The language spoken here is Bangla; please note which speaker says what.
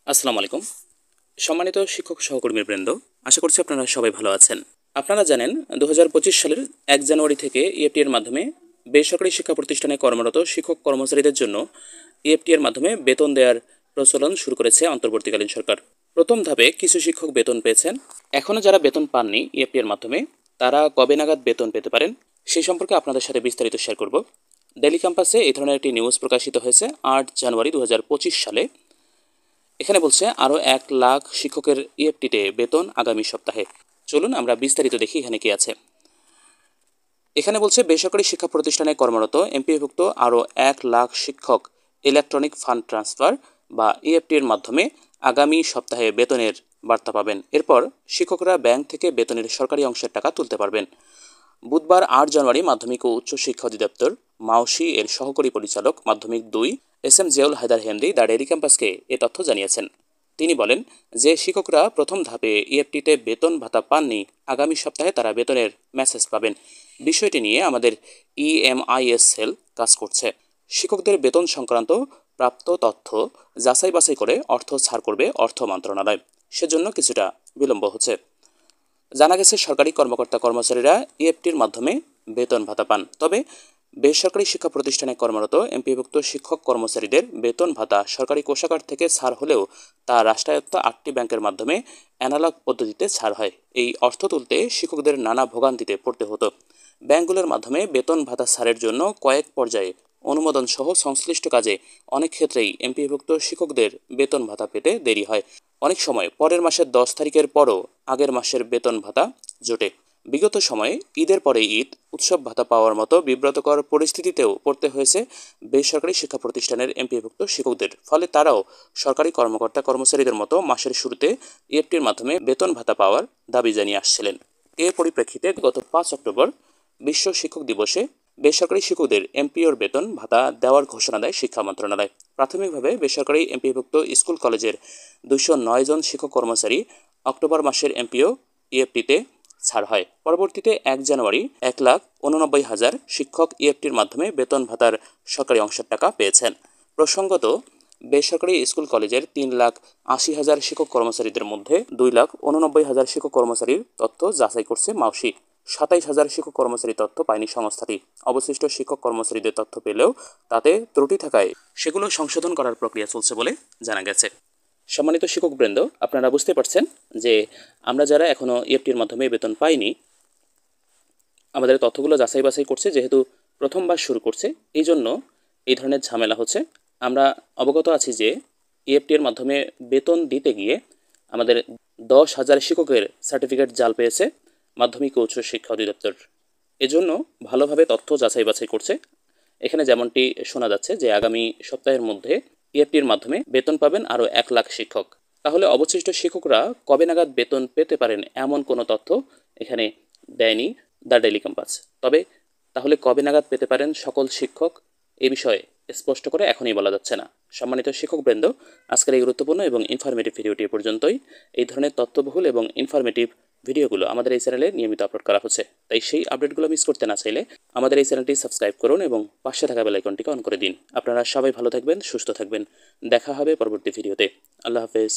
Speaker 1: আসসালামু আলাইকুম। সম্মানিত শিক্ষক সহকর্মীবৃন্দ, আশা করছি আপনারা সবাই ভালো আছেন। আপনারা জানেন ২০২৫ সালের ১ জানুয়ারি থেকে ইএফটি এর মাধ্যমে বেসরকারি শিক্ষা প্রতিষ্ঠানে কর্মরত শিক্ষক কর্মচারীদের জন্য ইএফটি এর মাধ্যমে বেতন দেওয়ার প্রচলন শুরু করেছে অন্তর্বর্তীকালীন সরকার। প্রথম ধাপে কিছু শিক্ষক বেতন পেয়েছেন। এখনও যারা বেতন পাননি ইএফটি এর মাধ্যমে, তারা কবে নাগাদ বেতন পেতে পারেন সেই সম্পর্কে আপনাদের সাথে বিস্তারিত শেয়ার করব। ডেইলি ক্যাম্পাসে এই ধরনের একটি নিউজ প্রকাশিত হয়েছে ৮ জানুয়ারি ২০২৫ সালে। এখানে বলছে আরও ১ লাখ শিক্ষকের ইএফটিতে বেতন আগামী সপ্তাহে। চলুন আমরা বিস্তারিত দেখি এখানে কি আছে। এখানে বলছে বেসরকারি শিক্ষা প্রতিষ্ঠানে কর্মরত এমপিওভুক্ত আরও ১ লাখ শিক্ষক ইলেকট্রনিক ফান্ড ট্রান্সফার বা ইএফটি এর মাধ্যমে আগামী সপ্তাহে বেতনের বার্তা পাবেন। এরপর শিক্ষকরা ব্যাংক থেকে বেতনের সরকারি অংশের টাকা তুলতে পারবেন। বুধবার ৮ জানুয়ারি মাধ্যমিক ও উচ্চ শিক্ষা অধিদপ্তর মাওসি এর সহকারী পরিচালক মাধ্যমিক ২ এস.এম. জিয়াউল হায়দার হেমদি দ্য ডেইলি ক্যাম্পাসকে এ তথ্য জানিয়েছেন। তিনি বলেন যে শিক্ষকরা প্রথম ধাপে ইএফটিতে বেতন ভাতা পাননি, আগামী সপ্তাহে তারা বেতনের মেসেজ পাবেন। বিষয়টি নিয়ে আমাদের ইএমআইএস সেল কাজ করছে। শিক্ষকদের বেতন সংক্রান্ত প্রাপ্ত তথ্য যাচাই বাছাই করে অর্থ ছাড় করবে অর্থ মন্ত্রণালয়। সেজন্য কিছুটা বিলম্ব হচ্ছে। জানা গেছে সরকারি কর্মকর্তা কর্মচারীরা ইএফটির মাধ্যমে বেতন ভাতা পান। তবে বেসরকারি শিক্ষা প্রতিষ্ঠানে কর্মরত এমপিভুক্ত শিক্ষক কর্মচারীদের বেতন ভাতা সরকারি কোষাগার থেকে ছাড় হলেও তা রাষ্ট্রায়ত্ত ৮টি ব্যাংকের মাধ্যমে অ্যানালগ পদ্ধতিতে ছাড় হয়। এই অর্থ তুলতে শিক্ষকদের নানা ভোগান্তিতে পড়তে হতো। ব্যাংকগুলোর মাধ্যমে বেতন ভাতা ছাড়ের জন্য কয়েক পর্যায়ে অনুমোদন সহ সংশ্লিষ্ট কাজে অনেক ক্ষেত্রেই এমপিভুক্ত শিক্ষকদের বেতন ভাতা পেতে দেরি হয়। অনেক সময় পরের মাসের ১০ তারিখের পরও আগের মাসের বেতন ভাতা জোটে। বিগত সময়ে ঈদের পরে ঈদ, উৎসব ভাতা পাওয়ার মতো বিব্রতকর পরিস্থিতিতেও পড়তে হয়েছে বেসরকারি শিক্ষা প্রতিষ্ঠানের এমপিভুক্ত শিক্ষকদের। ফলে তারাও সরকারি কর্মকর্তা কর্মচারীদের মতো মাসের শুরুতে ইএফটির মাধ্যমে বেতন ভাতা পাওয়ার দাবি জানিয়ে আসছিলেন। এর পরিপ্রেক্ষিতে গত ৫ অক্টোবর বিশ্ব শিক্ষক দিবসে বেসরকারি শিক্ষকদের এমপিওর বেতন ভাতা দেওয়ার ঘোষণা দেয় শিক্ষা মন্ত্রণালয়। প্রাথমিকভাবে বেসরকারি এমপিভুক্ত স্কুল কলেজের ২০৯ জন শিক্ষক কর্মচারী অক্টোবর মাসের এমপিও ইএফটিতে ছাড় হয়। পরবর্তীতে ১ জানুয়ারি ১,৮৯,০০০ শিক্ষক ইএফটির মাধ্যমে বেতন ভাতার সরকারি অংশের টাকা পেয়েছেন। প্রসঙ্গত, বেসরকারি স্কুল কলেজের ৩,৮০,০০০ শিক্ষক কর্মচারীদের মধ্যে ২,৮৯,০০০ শিক্ষক কর্মচারীর তথ্য যাচাই করছে মাওসি। ২৭,০০০ শিক্ষক কর্মচারীর তথ্য পায়নি সংস্থাটি। অবশিষ্ট শিক্ষক কর্মচারীদের তথ্য পেলেও তাতে ত্রুটি থাকায় সেগুলো সংশোধন করার প্রক্রিয়া চলছে বলে জানা গেছে। সম্মানিত শিক্ষকবৃন্দ, আপনারা বুঝতে পারছেন যে আমরা যারা এখনও ইএফটির মাধ্যমে বেতন পাইনি, আমাদের তথ্যগুলো যাচাই বাছাই করছে। যেহেতু প্রথমবার শুরু করছে, এই জন্য এই ধরনের ঝামেলা হচ্ছে। আমরা অবগত আছি যে ইএফটির মাধ্যমে বেতন দিতে গিয়ে আমাদের ১০,০০০ শিক্ষকের সার্টিফিকেট জাল পেয়েছে মাধ্যমিক ও উচ্চ শিক্ষা অধিদপ্তর। এজন্য ভালোভাবে তথ্য যাচাই বাছাই করছে। এখানে যেমনটি শোনা যাচ্ছে যে আগামী সপ্তাহের মধ্যে ইএফটির মাধ্যমে বেতন পাবেন আরও ১ লাখ শিক্ষক। তাহলে অবশিষ্ট শিক্ষকরা কবে নাগাদ বেতন পেতে পারেন এমন কোনো তথ্য এখানে দেয়নি দ্য ডেইলি ক্যাম্পাস। তবে তাহলে কবে নাগাদ পেতে পারেন সকল শিক্ষক, এ বিষয়ে স্পষ্ট করে এখনই বলা যাচ্ছে না। সম্মানিত শিক্ষকবৃন্দ, আজকের এই গুরুত্বপূর্ণ এবং ইনফরমেটিভ ভিডিওটি পর্যন্তই। এই ধরনের তথ্যবহুল এবং ইনফরমেটিভ ভিডিওগুলো আমাদের এই চ্যানেলে নিয়মিত আপলোড করা হচ্ছে। তাই সেই আপডেটগুলো মিস করতে না চাইলে আমাদের এই চ্যানেলটি সাবস্ক্রাইব করুন এবং পাশে থাকা বেল আইকনটিকে অন করে দিন। আপনারা সবাই ভালো থাকবেন, সুস্থ থাকবেন। দেখা হবে পরবর্তী ভিডিওতে। আল্লাহ হাফেজ।